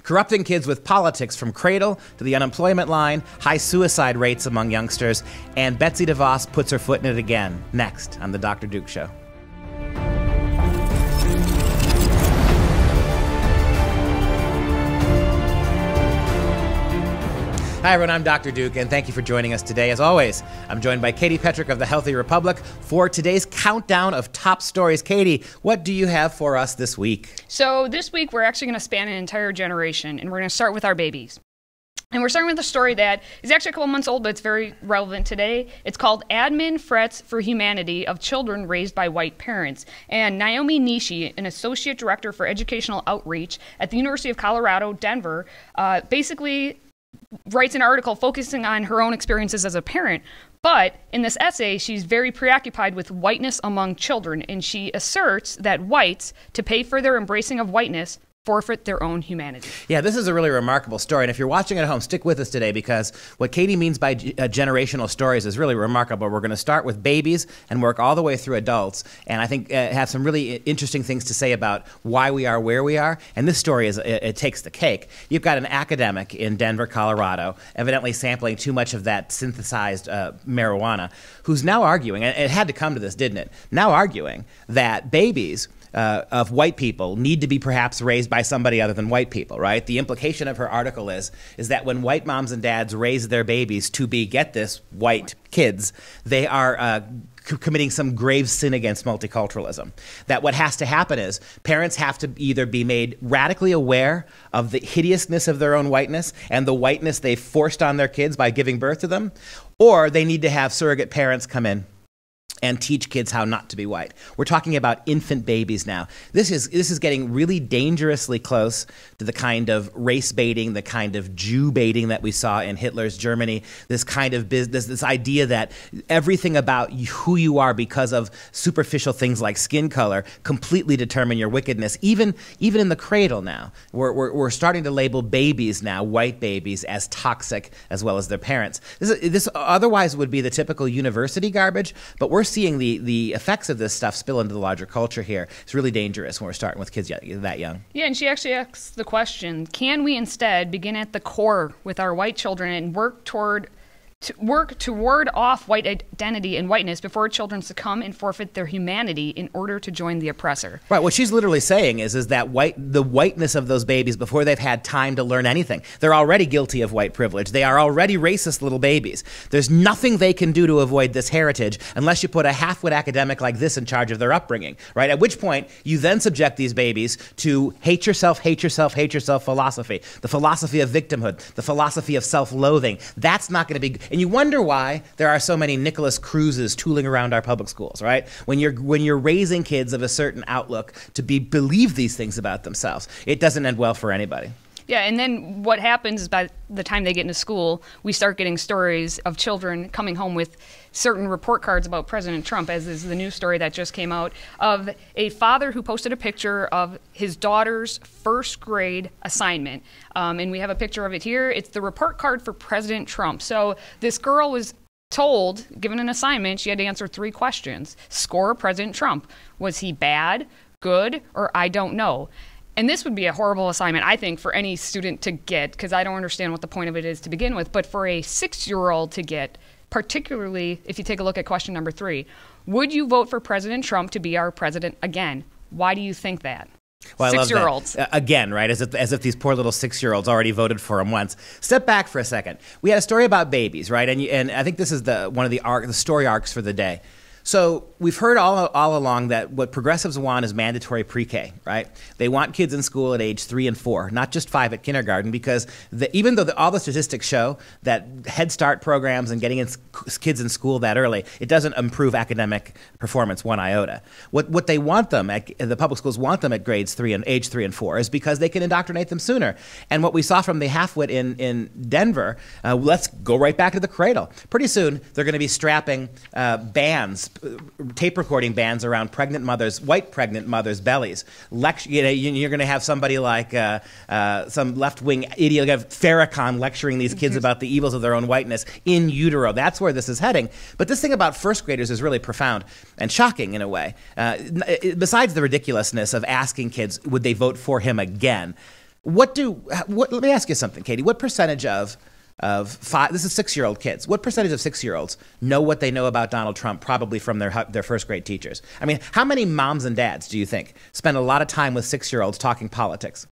corrupting kids with politics from cradle to the unemployment line, high suicide rates among youngsters, and Betsy DeVos puts her foot in it again. Next on The Dr. Duke Show. Hi, everyone. I'm Dr. Duke, and thank you for joining us today. As always, I'm joined by Katie Petrick of the Healthy Republic for today's countdown of top stories. Katie, what do you have for us this week? So this week, we're actually going to span an entire generation, and we're going to start with our babies. And we're starting with a story that is actually a couple months old, but it's very relevant today. It's called Admin Frets for Humanity of Children Raised by White Parents. And Naomi Nishi, an associate director for educational outreach at the University of Colorado, Denver, basically writes an article focusing on her own experiences as a parent. But in this essay, she's very preoccupied with whiteness among children, and she asserts that whites, to pay for their embracing of whiteness, forfeit their own humanity. Yeah, this is a really remarkable story. And if you're watching at home, stick with us today, because what Katie means by generational stories is really remarkable. We're going to start with babies and work all the way through adults. And I think have some really interesting things to say about why we are where we are. And this story it takes the cake. You've got an academic in Denver, Colorado, evidently sampling too much of that synthesized marijuana, who's now arguing, and it had to come to this, didn't it? Now arguing that babies of white people need to be perhaps raised by somebody other than white people, right? The implication of her article is that when white moms and dads raise their babies to be, get this, white kids, they are committing some grave sin against multiculturalism. That what has to happen is parents have to either be made radically aware of the hideousness of their own whiteness and the whiteness they forced on their kids by giving birth to them, or they need to have surrogate parents come in and teach kids how not to be white. We're talking about infant babies now. This is getting really dangerously close to the kind of race baiting, the kind of Jew baiting that we saw in Hitler's Germany, this kind of business, this idea that everything about who you are because of superficial things like skin color completely determine your wickedness. Even in the cradle now, we're starting to label babies now, white babies, as toxic as well as their parents. This otherwise would be the typical university garbage, but we're seeing the effects of this stuff spill into the larger culture here. It's really dangerous when we're starting with kids that young. Yeah, and she actually asks the question, can we instead begin at the core with our white children and work to ward off white identity and whiteness before children succumb and forfeit their humanity in order to join the oppressor? Right. What she's literally saying is that the whiteness of those babies before they've had time to learn anything. They're already guilty of white privilege. They are already racist little babies. There's nothing they can do to avoid this heritage unless you put a half-wit academic like this in charge of their upbringing, right? At which point you then subject these babies to hate yourself, hate yourself, hate yourself philosophy, the philosophy of victimhood, the philosophy of self-loathing. That's not going to be. And you wonder why there are so many Nicholas Cruzes tooling around our public schools, right? When you're raising kids of a certain outlook to believe these things about themselves, it doesn't end well for anybody. Yeah, and then what happens is by the time they get into school, we start getting stories of children coming home with certain report cards about President Trump, as is the news story that just came out, of a father who posted a picture of his daughter's first grade assignment. And we have a picture of it here. It's the report card for President Trump. So this girl was told, given an assignment, she had to answer 3 questions. Score President Trump. Was he bad, good, or I don't know? And this would be a horrible assignment, I think, for any student to get, because I don't understand what the point of it is to begin with. But for a 6-year-old to get, particularly if you take a look at question number 3, would you vote for President Trump to be our president again? Why do you think that? Well, 6-year-olds. Again, right, as if these poor little 6-year-olds already voted for him once. Step back for a second. We had a story about babies, right? And I think this is one of the story arcs for the day. So we've heard all along that what progressives want is mandatory pre-K, right? They want kids in school at age 3 and 4, not just 5 at kindergarten, because even though all the statistics show that Head Start programs and getting kids in school that early, it doesn't improve academic performance one iota. What they want them the public schools want them at age 3 and 4 is because they can indoctrinate them sooner. And what we saw from the half-wit in Denver, let's go right back to the cradle. Pretty soon they're going to be strapping bands, tape recording bands around white pregnant mothers' bellies. You're going to have somebody like some left-wing idiot, Farrakhan, lecturing these kids about the evils of their own whiteness in utero. That's where this is heading. But this thing about first graders is really profound and shocking in a way. Besides the ridiculousness of asking kids, would they vote for him again? Let me ask you something, Katie. What percentage of this is 6-year-old kids. What percentage of 6-year-olds know what they know about Donald Trump, probably from their first grade teachers? I mean, how many moms and dads do you think spend a lot of time with 6-year-olds talking politics?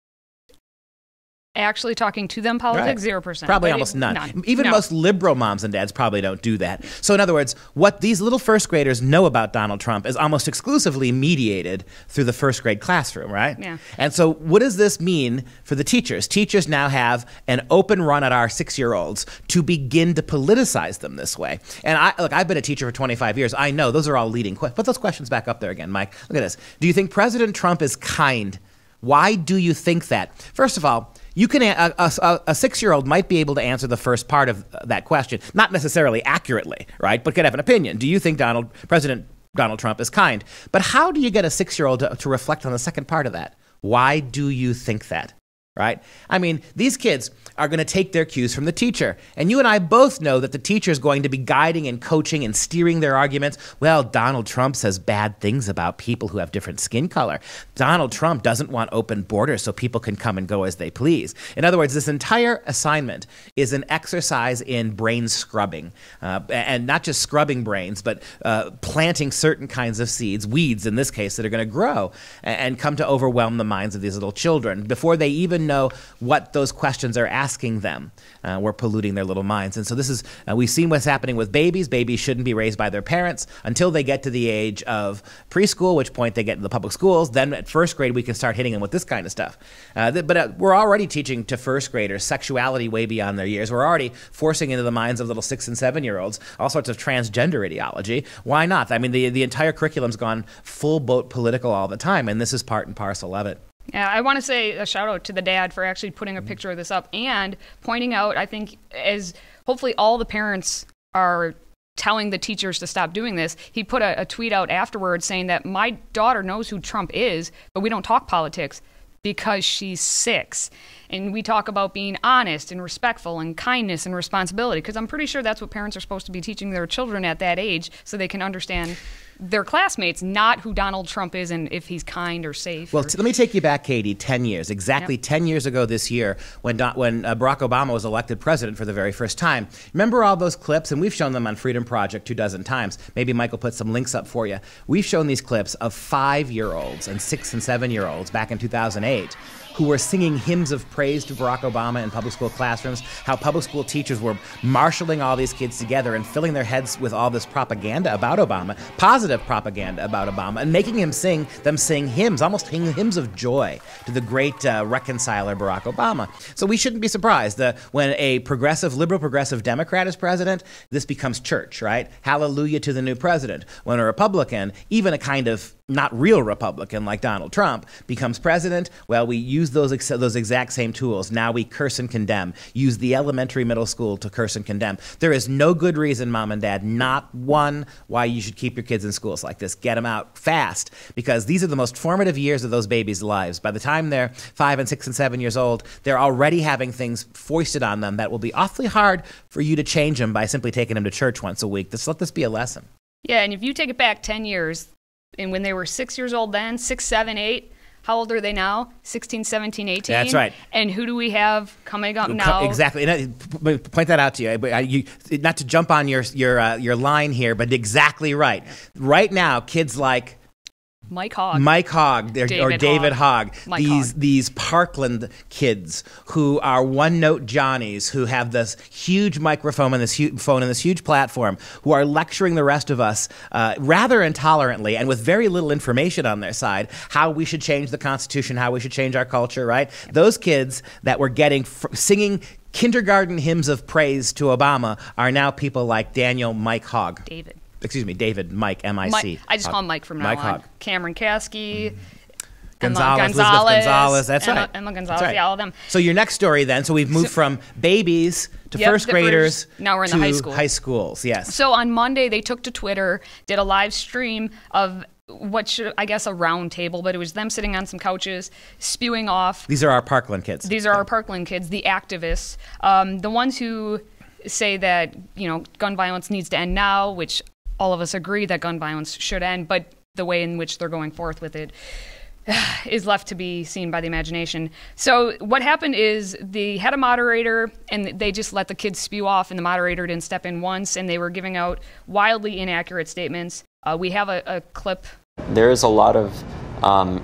Actually talking to them politics, right. 0%. Probably almost none. Even most liberal moms and dads probably don't do that. So in other words, what these little first graders know about Donald Trump is almost exclusively mediated through the first grade classroom, right? Yeah. And so what does this mean for the teachers? Teachers now have an open run at our 6-year-olds to begin to politicize them this way. And I've been a teacher for 25 years. I know those are all leading questions. Put those questions back up there again, Mike. Look at this. Do you think President Trump is kind? Why do you think that? First of all, you can a 6-year-old might be able to answer the first part of that question, not necessarily accurately, right? But could have an opinion. Do you think President Donald Trump is kind? But how do you get a 6-year-old to reflect on the second part of that? Why do you think that? Right? I mean, these kids are going to take their cues from the teacher. And you and I both know that the teacher is going to be guiding and coaching and steering their arguments. Well, Donald Trump says bad things about people who have different skin color. Donald Trump doesn't want open borders so people can come and go as they please. In other words, this entire assignment is an exercise in brain scrubbing. And not just scrubbing brains, but planting certain kinds of seeds, weeds in this case, that are going to grow and come to overwhelm the minds of these little children before they even know what those questions are asking them. We're polluting their little minds. And so this is, we've seen what's happening with babies. Babies shouldn't be raised by their parents until they get to the age of preschool, which point they get into the public schools. Then at first grade, we can start hitting them with this kind of stuff. But we're already teaching to first graders sexuality way beyond their years. We're already forcing into the minds of little 6- and 7-year-olds all sorts of transgender ideology. Why not? I mean, the entire curriculum's gone full boat political all the time, and this is part and parcel of it. Yeah, I want to say a shout out to the dad for actually putting a picture of this up and pointing out, I think, as hopefully all the parents are telling the teachers to stop doing this, he put a tweet out afterwards saying that my daughter knows who Trump is, but we don't talk politics because she's 6. And we talk about being honest and respectful and kindness and responsibility, because I'm pretty sure that's what parents are supposed to be teaching their children at that age so they can understand their classmates, not who Donald Trump is and if he's kind or safe. Well, let me take you back, Katie, 10 years. Exactly 10 years ago this year when Barack Obama was elected president for the very first time. Remember all those clips? And we've shown them on Freedom Project 24 times. Maybe Michael put some links up for you. We've shown these clips of 5-year-olds and 6- and 7-year-olds back in 2008 who were singing hymns of praise to Barack Obama in public school classrooms, how public school teachers were marshaling all these kids together and filling their heads with all this propaganda about Obama, positive propaganda about Obama, and making them sing hymns, almost hymns of joy to the great reconciler Barack Obama. So we shouldn't be surprised when a liberal progressive Democrat is president, this becomes church, right? Hallelujah to the new president. When a Republican, even a kind of not real Republican like Donald Trump, becomes president, well, we use those exact same tools. Now we curse and condemn. Use the elementary middle school to curse and condemn. There is no good reason, Mom and Dad, not one, why you should keep your kids in schools like this. Get them out fast, because these are the most formative years of those babies' lives. By the time they're 5 and 6 and 7 years old, they're already having things foisted on them that will be awfully hard for you to change them by simply taking them to church once a week. Let this be a lesson. Yeah, and if you take it back 10 years, and when they were 6 years old then, 6, 7, 8, how old are they now? 16, 17, 18? That's right. And who do we have coming up now? Exactly. Point that out to you. Not to jump on your line here, but exactly right. Right now, kids like Mike Hogg, David Hogg. These Parkland kids who are one-note Johnnies, who have this huge microphone and this huge platform, who are lecturing the rest of us rather intolerantly and with very little information on their side how we should change the Constitution, how we should change our culture, right? Yep. Those kids that were singing kindergarten hymns of praise to Obama are now people like Mike Hogg. David, Mike, M-I-C. I just call him Mike from now on. Hogg. Cameron Kasky, Elizabeth Gonzalez. That's right. Emma Gonzalez, right. Yeah, all of them. So your next story then, so we've moved from babies to first graders now we're in the high schools, yes. So on Monday, they took to Twitter, did a live stream of a round table, but it was them sitting on some couches, spewing off. These are our Parkland kids. The activists, the ones who say that, gun violence needs to end now, which all of us agree that gun violence should end, but the way in which they're going forth with it is left to be seen by the imagination. So what happened is they had a moderator, and they just let the kids spew off, and the moderator didn't step in once, and they were giving out wildly inaccurate statements. We have a clip. There is a lot of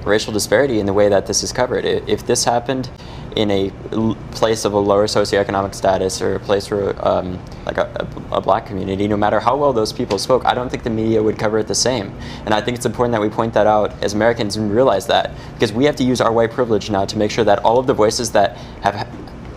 racial disparity in the way that this is covered. If this happened in a place of a lower socioeconomic status, or a place where like a black community, no matter how well those people spoke, I don't think the media would cover it the same. And I think it's important that we point that out as Americans and realize that, because we have to use our white privilege now to make sure that all of the voices that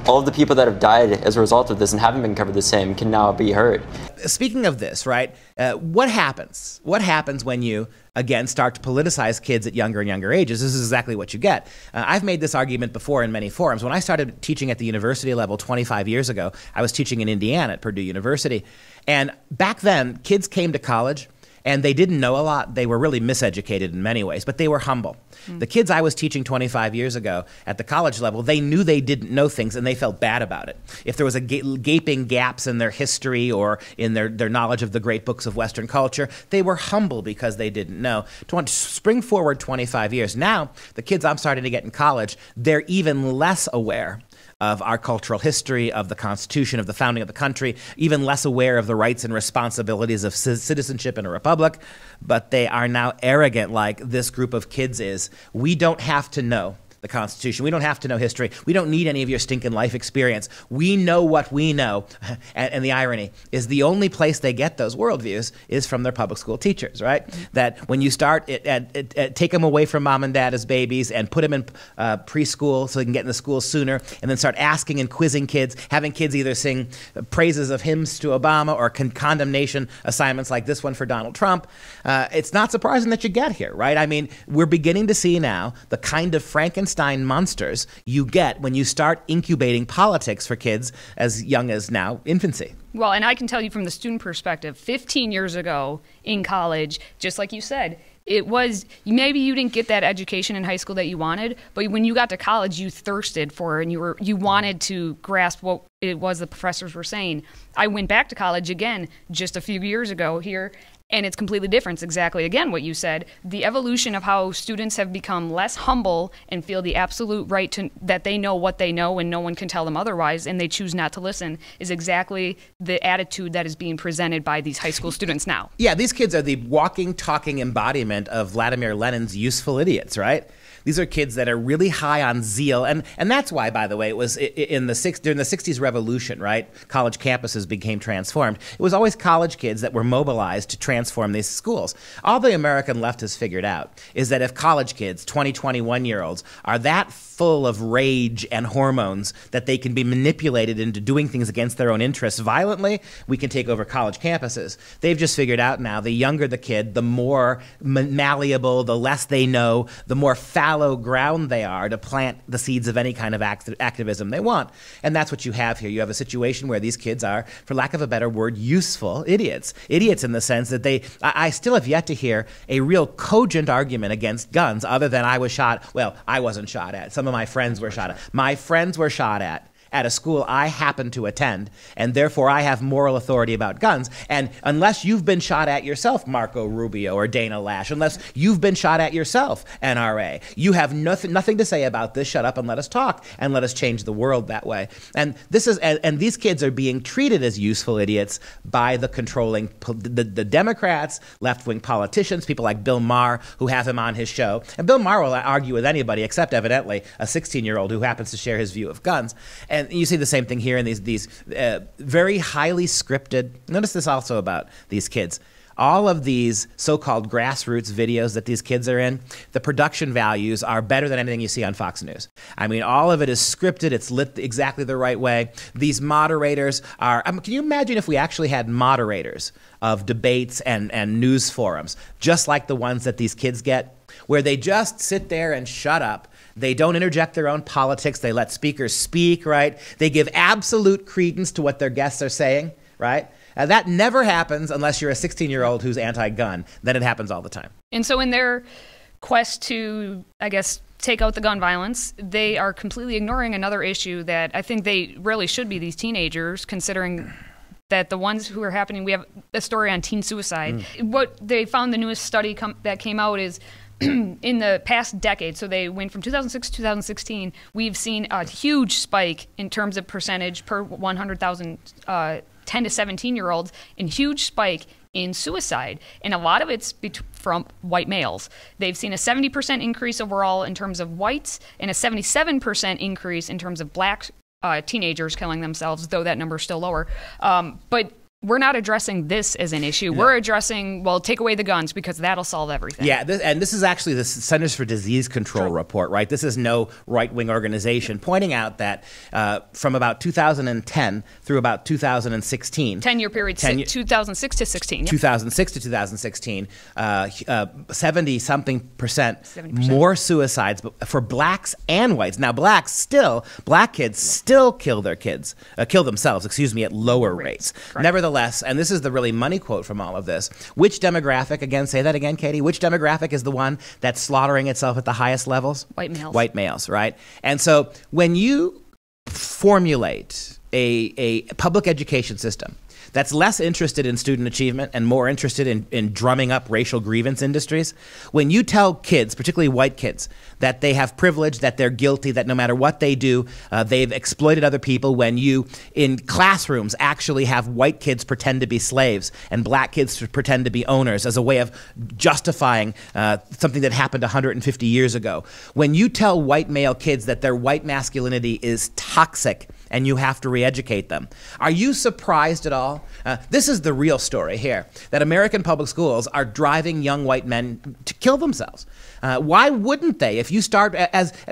all of the people that have died as a result of this and haven't been covered the same can now be heard. Speaking of this, right, what happens? What happens when you, again, start to politicize kids at younger and younger ages? This is exactly what you get. I've made this argument before in many forums. When I started teaching at the university level 25 years ago, I was teaching in Indiana at Purdue University. And back then, kids came to college, and they didn't know a lot. They were really miseducated in many ways, but they were humble. The kids I was teaching 25 years ago at the college level, they knew they didn't know things, and they felt bad about it. If there was a gaping gaps in their history or in their knowledge of the great books of Western culture, they were humble because they didn't know. To spring forward 25 years, now the kids I'm starting to get in college, they're even less aware of our cultural history, of the Constitution, of the founding of the country, even less aware of the rights and responsibilities of citizenship in a republic, but they are now arrogant like this group of kids is. We don't have to know the Constitution. We don't have to know history. We don't need any of your stinking life experience. We know what we know. And the irony is the only place they get those worldviews is from their public school teachers, right? That when you start, take them away from mom and dad as babies and put them in preschool so they can get into school sooner, and then start asking and quizzing kids, having kids either sing praises of hymns to Obama or condemnation assignments like this one for Donald Trump, it's not surprising that you get here, right? I mean, we're beginning to see now the kind of Frankenstein monsters you get when you start incubating politics for kids as young as now infancy. Well, and I can tell you from the student perspective, 15 years ago in college, just like you said, it was, maybe you didn't get that education in high school that you wanted, but when you got to college, you thirsted for it, and you wanted to grasp what it was the professors were saying. I went back to college again just a few years ago here, and it's completely different. It's exactly, again, what you said. The evolution of how students have become less humble and feel the absolute right to that they know what they know and no one can tell them otherwise, and they choose not to listen, is exactly the attitude that is being presented by these high school students now. Yeah, these kids are the walking, talking embodiment of Vladimir Lenin's useful idiots, right? These are kids that are really high on zeal, and that's why, by the way, it was during the 60s revolution, right? College campuses became transformed. It was always college kids that were mobilized to transform these schools. All the American left has figured out is that if college kids, 20, 21-year-olds, are that full of rage and hormones that they can be manipulated into doing things against their own interests violently, we can take over college campuses. They've just figured out now the younger the kid, the more malleable, the less they know, the more fallow ground they are to plant the seeds of any kind of activism they want. And that's what you have here. You have a situation where these kids are, for lack of a better word, useful idiots. Idiots in the sense that I still have yet to hear a real cogent argument against guns other than I was shot. Well, I wasn't shot at. Some of my friends were shot at. My friends were shot at a school I happen to attend, and therefore I have moral authority about guns. And unless you've been shot at yourself, Marco Rubio or Dana Lash, unless you've been shot at yourself, NRA, you have nothing to say about this. Shut up and let us talk, and let us change the world that way. And these kids are being treated as useful idiots by the controlling, the Democrats, left-wing politicians, people like Bill Maher, who have him on his show. And Bill Maher will argue with anybody except, evidently, a 16-year-old who happens to share his view of guns. And you see the same thing here in these very highly scripted. Notice this also about these kids. All of these so-called grassroots videos that these kids are in, the production values are better than anything you see on Fox News. I mean, all of it is scripted. It's lit exactly the right way. These moderators are, can you imagine if we actually had moderators of debates and news forums, just like the ones that these kids get, where they just sit there and shut up. They don't interject their own politics. They let speakers speak, right? They give absolute credence to what their guests are saying, right? That never happens unless you're a 16-year-old who's anti-gun. Then it happens all the time. And so in their quest to, I guess, take out the gun violence, they are completely ignoring another issue that I think they really should be, these teenagers, considering that the ones who are happening, we have a story on teen suicide. What they found, the newest study that came out is in the past decade, so they went from 2006 to 2016, we've seen a huge spike in terms of percentage per 100,000 10 to 17-year-olds, and huge spike in suicide. And a lot of it's from white males. They've seen a 70% increase overall in terms of whites and a 77% increase in terms of black teenagers killing themselves, though that number is still lower. But we're not addressing this as an issue. We're addressing, well, take away the guns because that'll solve everything. Yeah, and this is actually the Centers for Disease Control report, right? This is no right-wing organization pointing out that from about 2010 through about 2016. 10-year period, 2006 to 16. Yep. 2006 to 2016, 70-something% more suicides for blacks and whites. Now, black kids still kill themselves, at lower rates. Nevertheless, and this is the really money quote from all of this, which demographic, again, say that again, Katie, which demographic is the one that's slaughtering itself at the highest levels? White males. White males, right? And so when you formulate a public education system that's less interested in student achievement and more interested in drumming up racial grievance industries, when you tell kids, particularly white kids, that they have privilege, that they're guilty, that no matter what they do, they've exploited other people, when you, in classrooms, actually have white kids pretend to be slaves and black kids pretend to be owners as a way of justifying something that happened 150 years ago, when you tell white male kids that their white masculinity is toxic and you have to re-educate them, are you surprised at all? This is the real story here, that American public schools are driving young white men to kill themselves. Why wouldn't they? If you start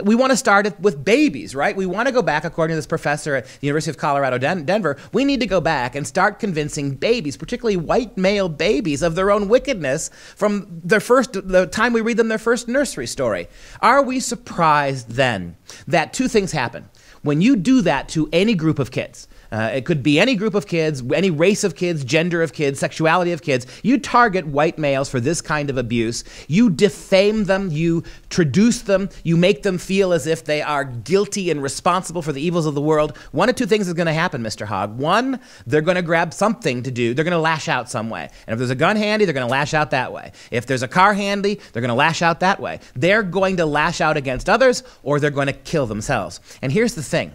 we want to start it with babies, right? We want to go back, according to this professor at the University of Colorado, Denver, we need to go back and start convincing babies, particularly white male babies, of their own wickedness from the time we read them their first nursery story. Are we surprised then that two things happen? When you do that to any group of kids, it could be any group of kids, any race of kids, gender of kids, sexuality of kids, you target white males for this kind of abuse, you defame them, you traduce them, you make them feel as if they are guilty and responsible for the evils of the world. One of two things is going to happen, Mr. Hogg. One, they're going to grab something to do. They're going to lash out some way. And if there's a gun handy, they're going to lash out that way. If there's a car handy, they're going to lash out that way. They're going to lash out against others, or they're going to kill themselves. And here's the thing.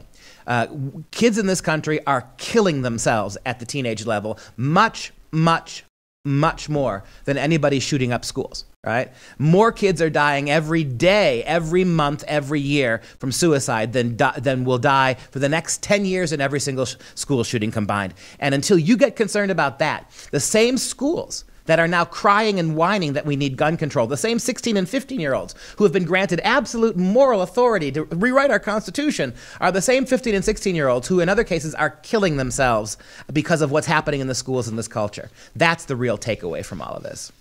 Kids in this country are killing themselves at the teenage level much, much, much more than anybody shooting up schools, right? More kids are dying every day, every month, every year from suicide than will die for the next 10 years in every single school shooting combined. And until you get concerned about that, the same schools that are now crying and whining that we need gun control, the same 16 and 15-year-olds who have been granted absolute moral authority to rewrite our Constitution, are the same 15 and 16-year-olds who in other cases are killing themselves because of what's happening in the schools and this culture. That's the real takeaway from all of this.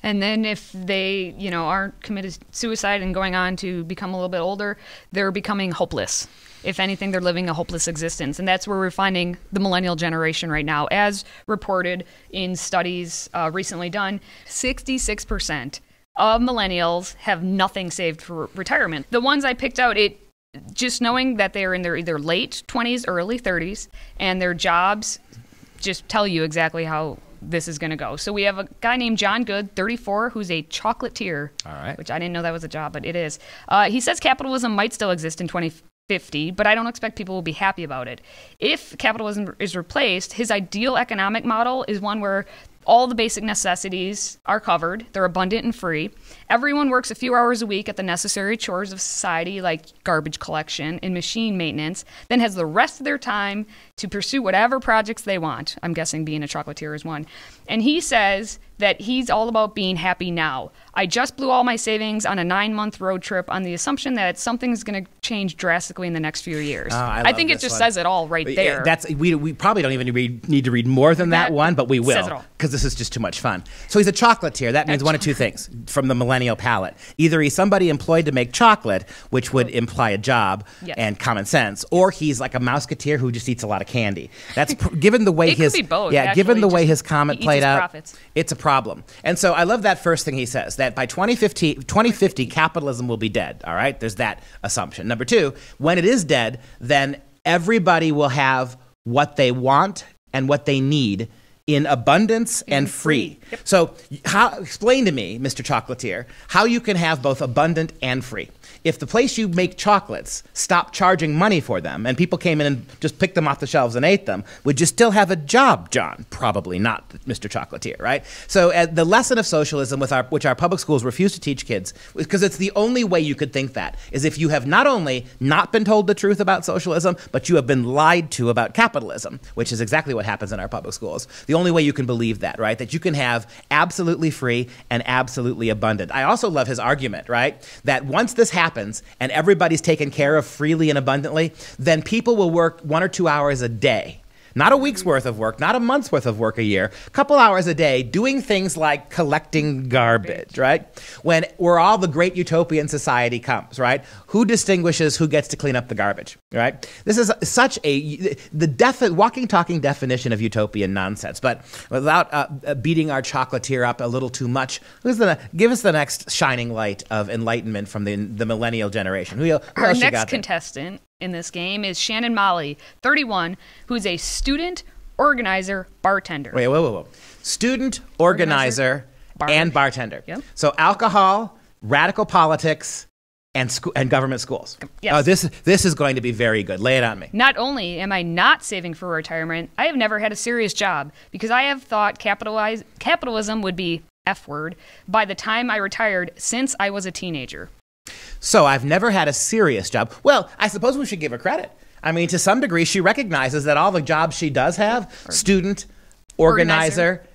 And then if they, aren't committed suicide and going on to become a little bit older, they're becoming hopeless. If anything, they're living a hopeless existence. And that's where we're finding the Millennial Generation right now. As reported in studies recently done, 66% of millennials have nothing saved for retirement. The ones I picked out, just knowing that they're in their either late 20s or early 30s, and their jobs just tell you exactly how this is going to go. So we have a guy named John Good, 34, who's a chocolatier. All right. Which I didn't know that was a job, but it is. He says capitalism might still exist in 2050, but I don't expect people will be happy about it. If capitalism is replaced, his ideal economic model is one where all the basic necessities are covered. They're abundant and free. Everyone works a few hours a week at the necessary chores of society, like garbage collection and machine maintenance, then has the rest of their time to pursue whatever projects they want. I'm guessing being a chocolatier is one. And he says that he's all about being happy now. I just blew all my savings on a 9-month road trip on the assumption that something's going to change drastically in the next few years. I think it just says it all right there. We probably don't even need to read more than that one, but we will, because this is just too much fun. So he's a chocolatier. That means one of two things from the millennial palate. Either he's somebody employed to make chocolate, which would imply a job and common sense, or he's like a mouseketeer who just eats a lot of candy. That's given the way could be both, given the way his comment played out, profits. It's a problem. And so I love that first thing he says, that by 2050, capitalism will be dead. All right, there's that assumption. Number two, when it is dead, then everybody will have what they want and what they need in abundance and free. Yep. So explain to me, Mr. Chocolatier, how you can have both abundant and free. If the place you make chocolates stopped charging money for them and people came in and just picked them off the shelves and ate them, would you still have a job, John? Probably not, Mr. Chocolatier, right? So the lesson of socialism which our public schools refuse to teach kids, because it's the only way you could think that, is if you have not only not been told the truth about socialism, but you have been lied to about capitalism, which is exactly what happens in our public schools. The only way you can believe that, right? That you can have absolutely free and absolutely abundant. I also love his argument, right? That once this happens and everybody's taken care of freely and abundantly, then people will work 1 or 2 hours a day. Not a week's worth of work, not a month's worth of work a year, a couple hours a day doing things like collecting garbage, right? Where all the great utopian society comes, right? Who distinguishes who gets to clean up the garbage, right? This is such walking, talking definition of utopian nonsense. But without beating our chocolatier up a little too much, give us the next shining light of enlightenment from the millennial generation. Who Our else you next got there? contestant in this game is Shannon Molly, 31, who's a student, organizer, bartender. Wait. Student, organizer, and bartender. Yep. So alcohol, radical politics, and government schools. Yes. This is going to be very good. Lay it on me. Not only am I not saving for retirement, I have never had a serious job because I have thought capitalism would be F word by the time I retired since I was a teenager. So I've never had a serious job. Well, I suppose we should give her credit. I mean, to some degree, she recognizes that all the jobs she does have, student, organizer,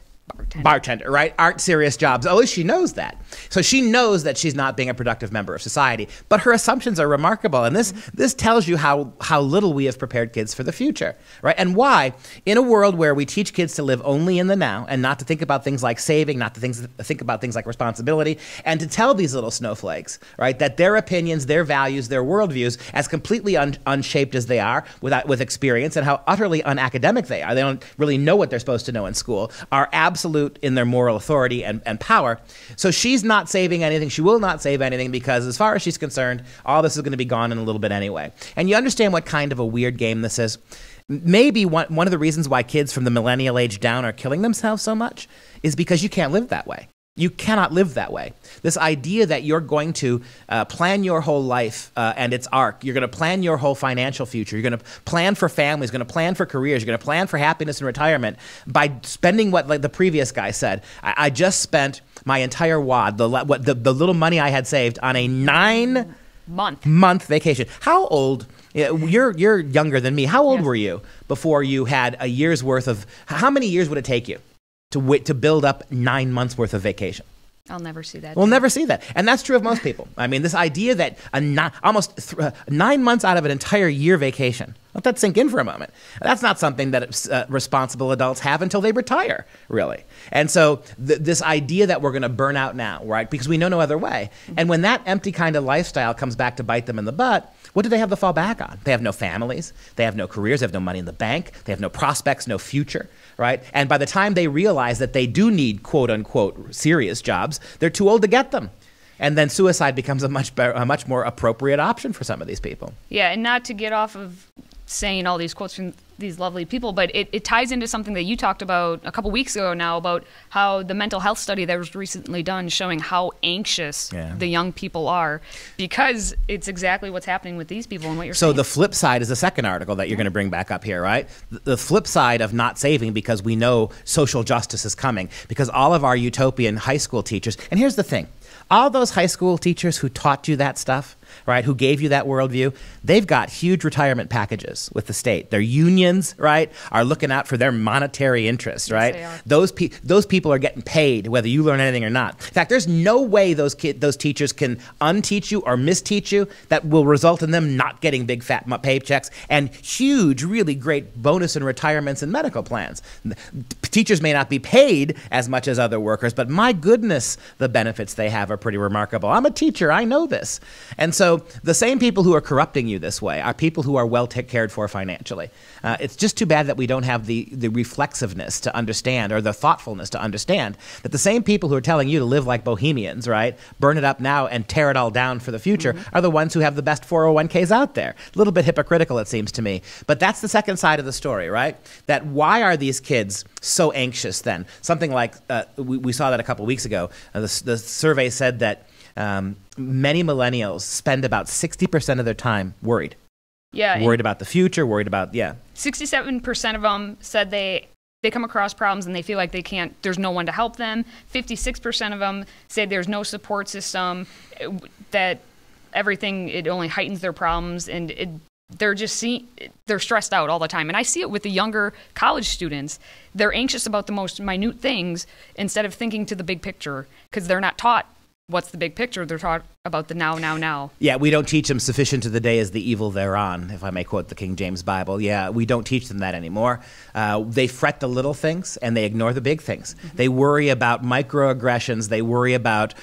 bartender, right, aren't serious jobs. At least she knows that. So she knows that she's not being a productive member of society. But her assumptions are remarkable. And this tells you how little we have prepared kids for the future, right? And why, in a world where we teach kids to live only in the now and not to think about things like saving, not to think about things like responsibility, and to tell these little snowflakes, right, that their opinions, their values, their worldviews, as completely unshaped as they are with experience and how utterly unacademic they are, they don't really know what they're supposed to know in school, are absolute in their moral authority and power. So she's not saving anything. She will not save anything because as far as she's concerned, all this is going to be gone in a little bit anyway. And you understand what kind of a weird game this is? Maybe one of the reasons why kids from the millennial age down are killing themselves so much is because you can't live that way. You cannot live that way. This idea that you're going to plan your whole life and its arc, you're going to plan your whole financial future, you're going to plan for families, you're going to plan for careers, you're going to plan for happiness and retirement by spending what, like the previous guy said, I just spent my entire wad, the little money I had saved on a 9-month vacation. How old? You're younger than me. How old were you before you had a year's worth of? How many years would it take you to build up 9 months worth of vacation? I'll never see that. We'll never see that. And that's true of most people. I mean, this idea that almost 9 months out of an entire year vacation, let that sink in for a moment. That's not something that responsible adults have until they retire, really. And so this idea that we're going to burn out now, right, because we know no other way. And when that empty kind of lifestyle comes back to bite them in the butt, what do they have to fall back on? They have no families. They have no careers. They have no money in the bank. They have no prospects, no future, right? And by the time they realize that they do need, quote unquote, serious jobs, they're too old to get them. And then suicide becomes a much more appropriate option for some of these people. Yeah, and not to get off of saying all these quotes from these lovely people, but it ties into something that you talked about a couple weeks ago now about how the mental health study that was recently done showing how anxious the young people are because it's exactly what's happening with these people and what you're saying. So the flip side is the second article that you're going to bring back up here, right? The flip side of not saving because we know social justice is coming because all of our utopian high school teachers, and here's the thing, all those high school teachers who taught you that stuff, right, who gave you that worldview, they've got huge retirement packages with the state. Their unions, right, are looking out for their monetary interests, right? Yes, they are. Those people are getting paid whether you learn anything or not. In fact, there's no way those teachers can unteach you or misteach you that will result in them not getting big fat paychecks and huge, really great bonus and retirements and medical plans. Teachers may not be paid as much as other workers, but my goodness, the benefits they have are pretty remarkable. I'm a teacher. I know this. And So the same people who are corrupting you this way are people who are well cared for financially. It's just too bad that we don't have the reflexiveness to understand, or the thoughtfulness to understand, that the same people who are telling you to live like bohemians, right, burn it up now and tear it all down for the future, are the ones who have the best 401ks out there. A little bit hypocritical, it seems to me. But that's the second side of the story, right? That why are these kids so anxious then? Something like, we saw that a couple weeks ago. The survey said that many millennials spend about 60% of their time worried. Yeah. Worried about the future, worried about, 67% of them said they come across problems and they feel like there's no one to help them. 56% of them say there's no support system, that everything, it only heightens their problems, and they're stressed out all the time. And I see it with the younger college students. They're anxious about the most minute things instead of thinking to the big picture, because they're not taught what's the big picture. They're taught about the now. Yeah, we don't teach them sufficient to the day is the evil thereon, if I may quote the King James Bible. Yeah, we don't teach them that anymore. They fret the little things and they ignore the big things. They worry about microaggressions. They worry about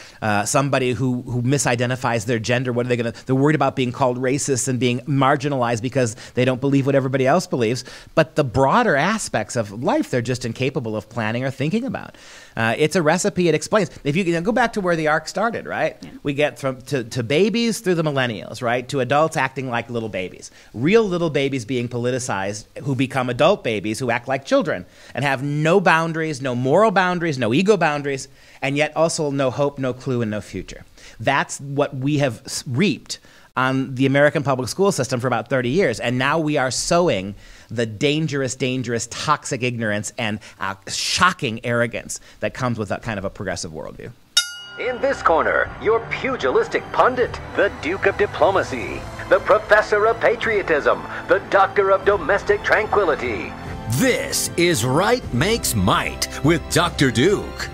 somebody who misidentifies their gender. What are they going to? They're worried about being called racist and being marginalized because they don't believe what everybody else believes. But the broader aspects of life, they're just incapable of planning or thinking about. It's a recipe. It explains. If you go back to where the arc started, right? Yeah. We get from to babies through the millennials, right? To adults acting like little babies. Real little babies being politicized, who become adult babies who act like children and have no boundaries, no moral boundaries, no ego boundaries, and yet also no hope, no clue, and no future. That's what we have reaped on the American public school system for about 30 years. And now we are sowing the dangerous, toxic ignorance and shocking arrogance that comes with that kind of a progressive worldview. In this corner, your pugilistic pundit, the Duke of Diplomacy, the Professor of Patriotism, the Doctor of Domestic Tranquility. This is Right Makes Might with Dr. Duke.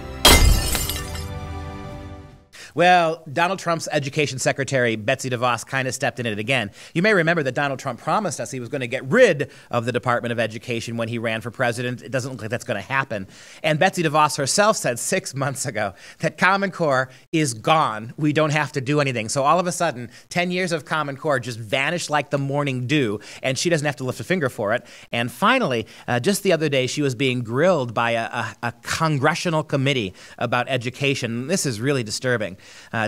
Well, Donald Trump's education secretary, Betsy DeVos, kind of stepped in it again. You may remember that Donald Trump promised us he was going to get rid of the Department of Education when he ran for president. It doesn't look like that's going to happen. And Betsy DeVos herself said 6 months ago that Common Core is gone. We don't have to do anything. So all of a sudden, 10 years of Common Core just vanished like the morning dew, and she doesn't have to lift a finger for it. And finally, just the other day, she was being grilled by a congressional committee about education. This is really disturbing.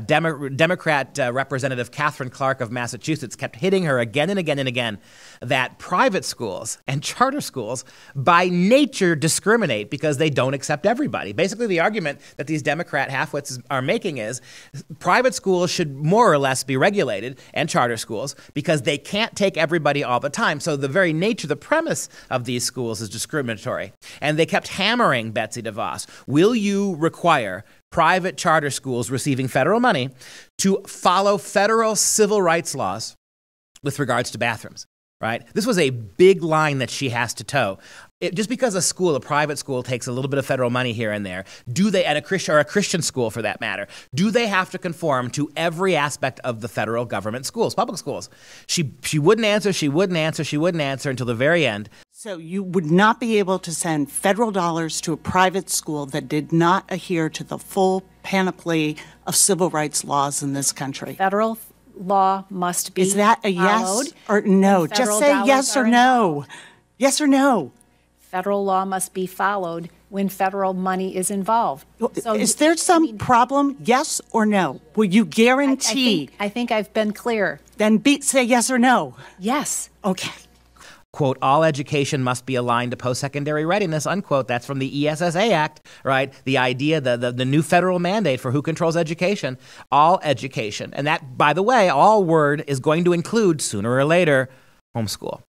Democrat Representative Catherine Clark of Massachusetts kept hitting her again and again and again that private schools and charter schools by nature discriminate because they don't accept everybody. Basically, the argument that these Democrat halfwits are making is private schools should more or less be regulated, and charter schools, because they can't take everybody all the time. So the very nature, the premise of these schools is discriminatory. And they kept hammering Betsy DeVos. Will you require private charter schools receiving federal money to follow federal civil rights laws with regards to bathrooms, right? This was a big line that she has to toe. Just because a private school takes a little bit of federal money here and there, and a Christian school for that matter, do they have to conform to every aspect of the federal government schools, public schools? She wouldn't answer until the very end. So you would not be able to send federal dollars to a private school that did not adhere to the full panoply of civil rights laws in this country. Federal law must be followed. Is that a yes or no? Just say yes or no. Yes or no. Federal law must be followed when federal money is involved. So is there some problem? Yes or no? Will you guarantee? I think I've been clear. Then say yes or no. Yes. Okay. Quote, all education must be aligned to post-secondary readiness, unquote. That's from the ESSA Act, right? The idea, the new federal mandate for who controls education, all education. And that, by the way, all word is going to include, sooner or later, homeschool.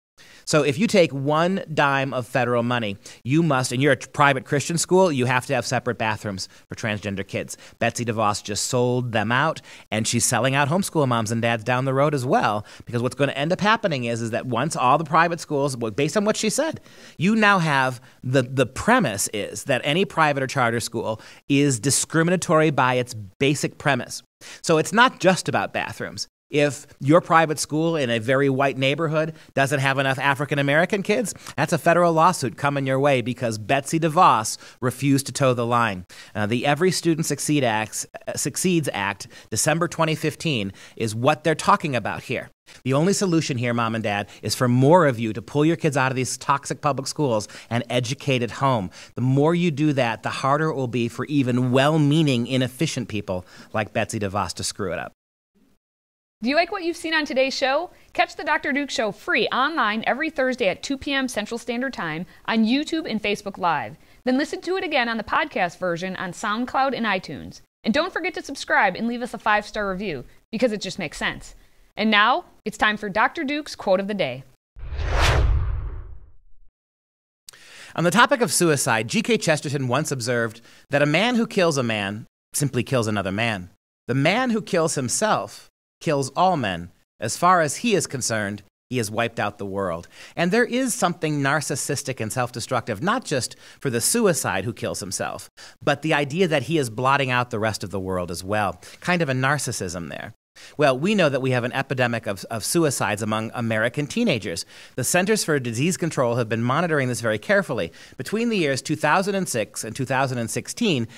So if you take one dime of federal money, you must, and you're a private Christian school, you have to have separate bathrooms for transgender kids. Betsy DeVos just sold them out, and she's selling out homeschool moms and dads down the road as well, because what's going to end up happening is that once all the private schools, based on what she said, you now have the premise is that any private or charter school is discriminatory by its basic premise. So it's not just about bathrooms. If your private school in a very white neighborhood doesn't have enough African American kids, that's a federal lawsuit coming your way because Betsy DeVos refused to toe the line. The Every Student Succeeds Act, December 2015, is what they're talking about here. The only solution here, Mom and Dad, is for more of you to pull your kids out of these toxic public schools and educate at home. The more you do that, the harder it will be for even well-meaning, inefficient people like Betsy DeVos to screw it up. Do you like what you've seen on today's show? Catch the Dr. Duke Show free online every Thursday at 2 p.m. Central Standard Time on YouTube and Facebook Live. Then listen to it again on the podcast version on SoundCloud and iTunes. And don't forget to subscribe and leave us a 5-star review, because it just makes sense. And now, it's time for Dr. Duke's Quote of the Day. On the topic of suicide, G.K. Chesterton once observed that a man who kills a man simply kills another man. The man who kills himself kills all men. As far as he is concerned, he has wiped out the world. And there is something narcissistic and self-destructive, not just for the suicide who kills himself, but the idea that he is blotting out the rest of the world as well. Kind of a narcissism there. Well, we know that we have an epidemic of suicides among American teenagers. The Centers for Disease Control have been monitoring this very carefully. Between the years 2006 and 2016,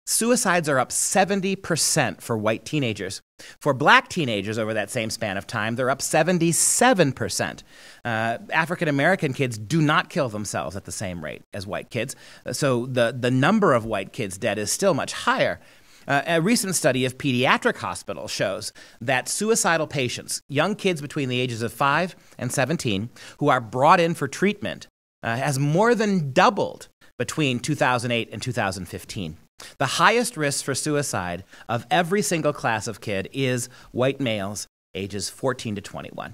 suicides are up 70% for white teenagers. For black teenagers over that same span of time, they're up 77%. African-American kids do not kill themselves at the same rate as white kids. So the number of white kids dead is still much higher. A recent study of pediatric hospitals shows that suicidal patients, young kids between the ages of 5 and 17, who are brought in for treatment, has more than doubled between 2008 and 2015. The highest risk for suicide of every single class of kid is white males ages 14 to 21.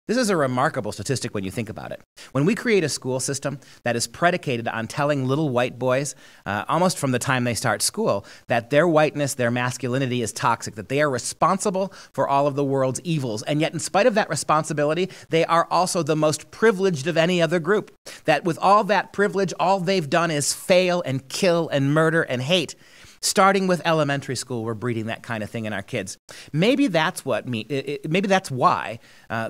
This is a remarkable statistic when you think about it. When we create a school system that is predicated on telling little white boys, almost from the time they start school, that their whiteness, their masculinity is toxic, that they are responsible for all of the world's evils, and yet in spite of that responsibility, they are also the most privileged of any other group. That with all that privilege, all they've done is fail and kill and murder and hate. Starting with elementary school, we're breeding that kind of thing in our kids. Maybe that's why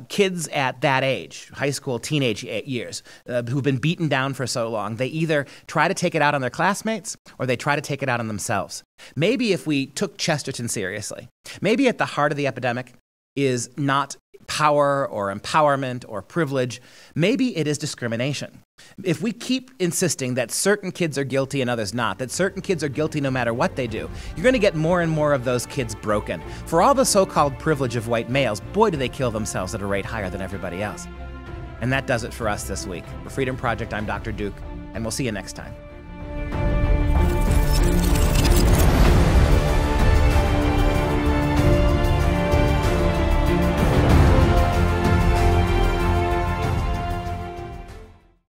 kids at that age, high school, teenage years, who've been beaten down for so long, they either try to take it out on their classmates or they try to take it out on themselves. Maybe if we took Chesterton seriously, maybe at the heart of the epidemic is not power or empowerment or privilege. Maybe it is discrimination. If we keep insisting that certain kids are guilty and others not, that certain kids are guilty no matter what they do, you're going to get more and more of those kids broken. For all the so-called privilege of white males, boy, do they kill themselves at a rate higher than everybody else. And that does it for us this week. For Freedom Project, I'm Dr. Duke, and we'll see you next time.